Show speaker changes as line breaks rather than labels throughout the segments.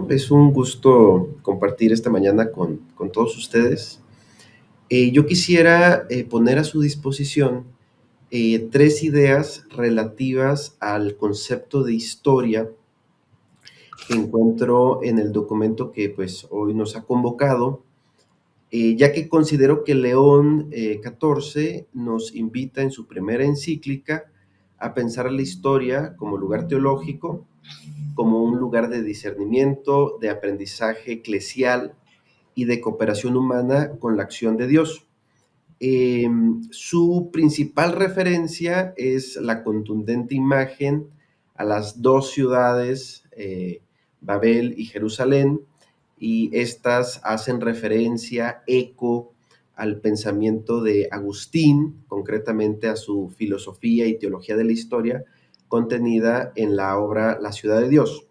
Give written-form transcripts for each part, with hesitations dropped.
Es un gusto compartir esta mañana con todos ustedes. Yo quisiera poner a su disposición tres ideas relativas al concepto de historia que encuentro en el documento que pues hoy nos ha convocado, ya que considero que León XIV nos invita en su primera encíclica a pensar la historia como lugar teológico, como un lugar de discernimiento, de aprendizaje eclesial y de cooperación humana con la acción de Dios. Su principal referencia es la contundente imagen a las dos ciudades, Babel y Jerusalén, y estas hacen referencia, eco al pensamiento de Agustín, concretamente a su filosofía y teología de la historia contenida en la obra La ciudad de Dios.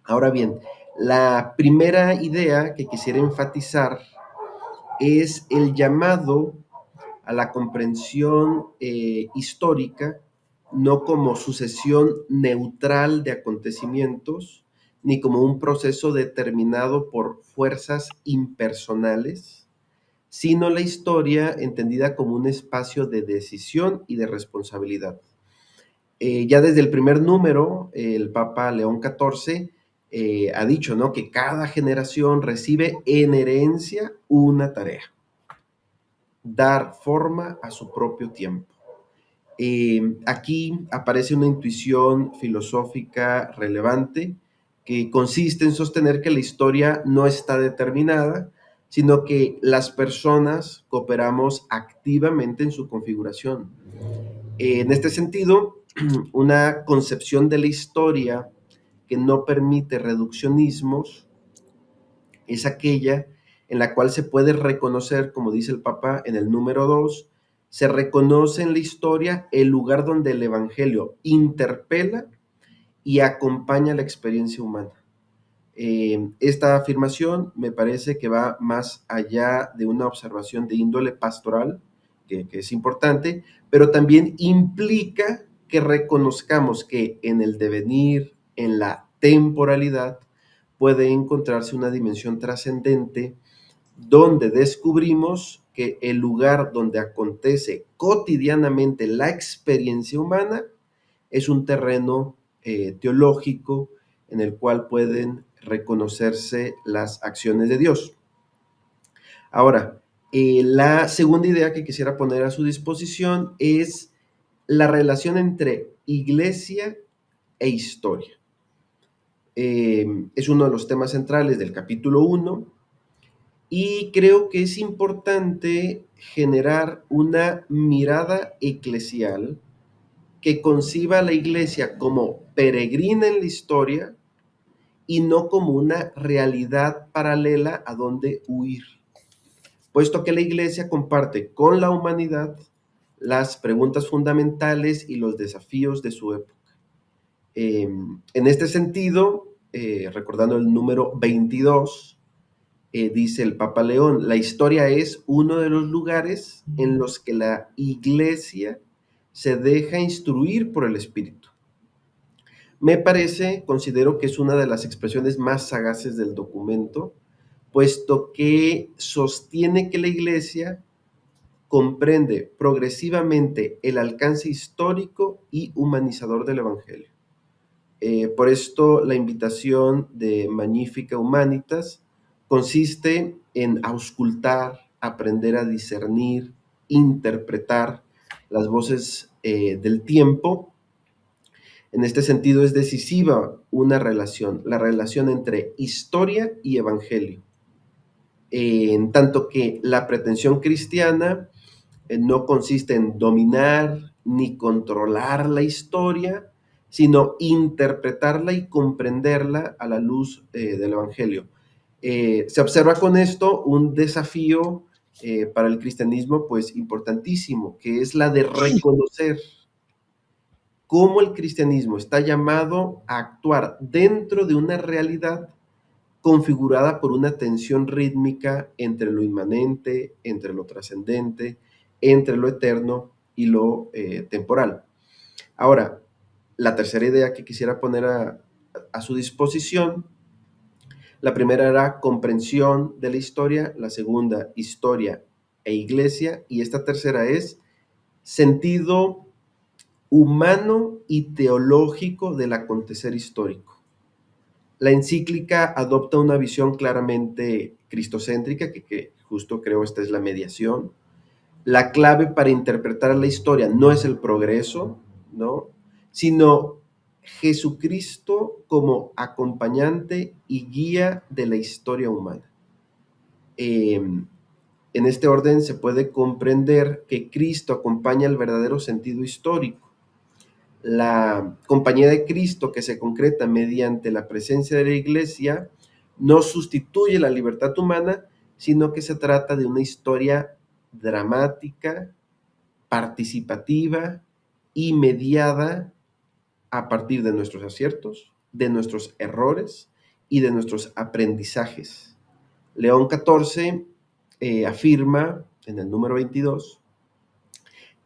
Ahora bien, la primera idea que quisiera enfatizar es el llamado a la comprensión histórica, no como sucesión neutral de acontecimientos, ni como un proceso determinado por fuerzas impersonales, sino la historia entendida como un espacio de decisión y de responsabilidad. Ya desde el primer número, el Papa León XIV ha dicho, ¿no?, que cada generación recibe en herencia una tarea: dar forma a su propio tiempo. Aquí aparece una intuición filosófica relevante que consiste en sostener que la historia no está determinada, sino que las personas cooperamos activamente en su configuración. En este sentido, una concepción de la historia que no permite reduccionismos es aquella en la cual se puede reconocer, como dice el Papa en el número 2, se reconoce en la historia el lugar donde el Evangelio interpela y acompaña la experiencia humana. Esta afirmación me parece que va más allá de una observación de índole pastoral, que es importante, pero también implica que reconozcamos que en el devenir, en la temporalidad, puede encontrarse una dimensión trascendente donde descubrimos que el lugar donde acontece cotidianamente la experiencia humana es un terreno teológico en el cual pueden reconocerse las acciones de Dios. Ahora, la segunda idea que quisiera poner a su disposición es la relación entre iglesia e historia. Es uno de los temas centrales del capítulo 1 y creo que es importante generar una mirada eclesial que conciba a la iglesia como peregrina en la historia y no como una realidad paralela a donde huir, puesto que la iglesia comparte con la humanidad las preguntas fundamentales y los desafíos de su época. En este sentido, recordando el número 22, dice el Papa León, la historia es uno de los lugares en los que la iglesia se deja instruir por el Espíritu. Me parece, considero que es una de las expresiones más sagaces del documento, puesto que sostiene que la iglesia comprende progresivamente el alcance histórico y humanizador del Evangelio. Por esto, la invitación de Magnificat Humanitas consiste en auscultar, aprender a discernir, interpretar las voces del tiempo. En este sentido, es decisiva una relación, la relación entre historia y evangelio, en tanto que la pretensión cristiana no consiste en dominar ni controlar la historia, sino interpretarla y comprenderla a la luz del Evangelio. Se observa con esto un desafío para el cristianismo, pues importantísimo, que es la de reconocer cómo el cristianismo está llamado a actuar dentro de una realidad configurada por una tensión rítmica entre lo inmanente, entre lo trascendente, entre lo eterno y lo temporal. Ahora, la tercera idea que quisiera poner a su disposición La primera era comprensión de la historia, la segunda, historia e iglesia, y esta tercera es sentido humano y teológico del acontecer histórico. La encíclica adopta una visión claramente cristocéntrica, que justo creo esta es la mediación. La clave para interpretar la historia no es el progreso, ¿no? Sino Jesucristo como acompañante y guía de la historia humana. En este orden se puede comprender que Cristo acompaña el verdadero sentido histórico. La compañía de Cristo, que se concreta mediante la presencia de la iglesia, no sustituye la libertad humana, sino que se trata de una historia dramática, participativa y mediada a partir de nuestros aciertos, de nuestros errores y de nuestros aprendizajes. León XIV afirma en el número 22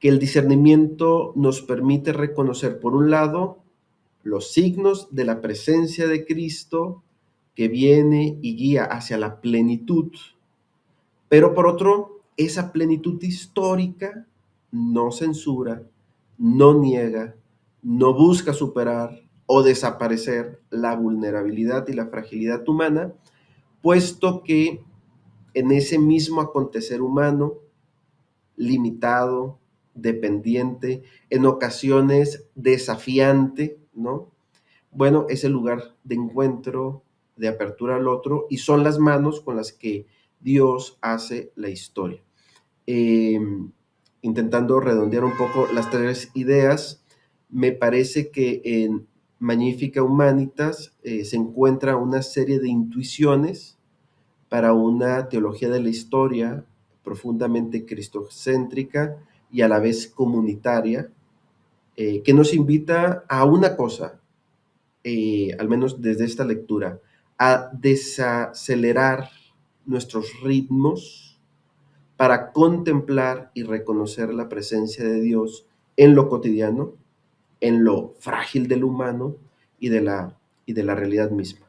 que el discernimiento nos permite reconocer, por un lado, los signos de la presencia de Cristo que viene y guía hacia la plenitud, pero por otro, esa plenitud histórica no censura, no niega, no busca superar o desaparecer la vulnerabilidad y la fragilidad humana, puesto que en ese mismo acontecer humano, limitado, dependiente, en ocasiones desafiante, ¿no? Bueno, es el lugar de encuentro, de apertura al otro, y son las manos con las que Dios hace la historia. Eh, Intentando redondear un poco las tres ideas, me parece que en Magnifica Humanitas se encuentra una serie de intuiciones para una teología de la historia profundamente cristocéntrica y a la vez comunitaria, que nos invita a una cosa, al menos desde esta lectura, a desacelerar nuestros ritmos para contemplar y reconocer la presencia de Dios en lo cotidiano, en lo frágil del humano y de la realidad misma.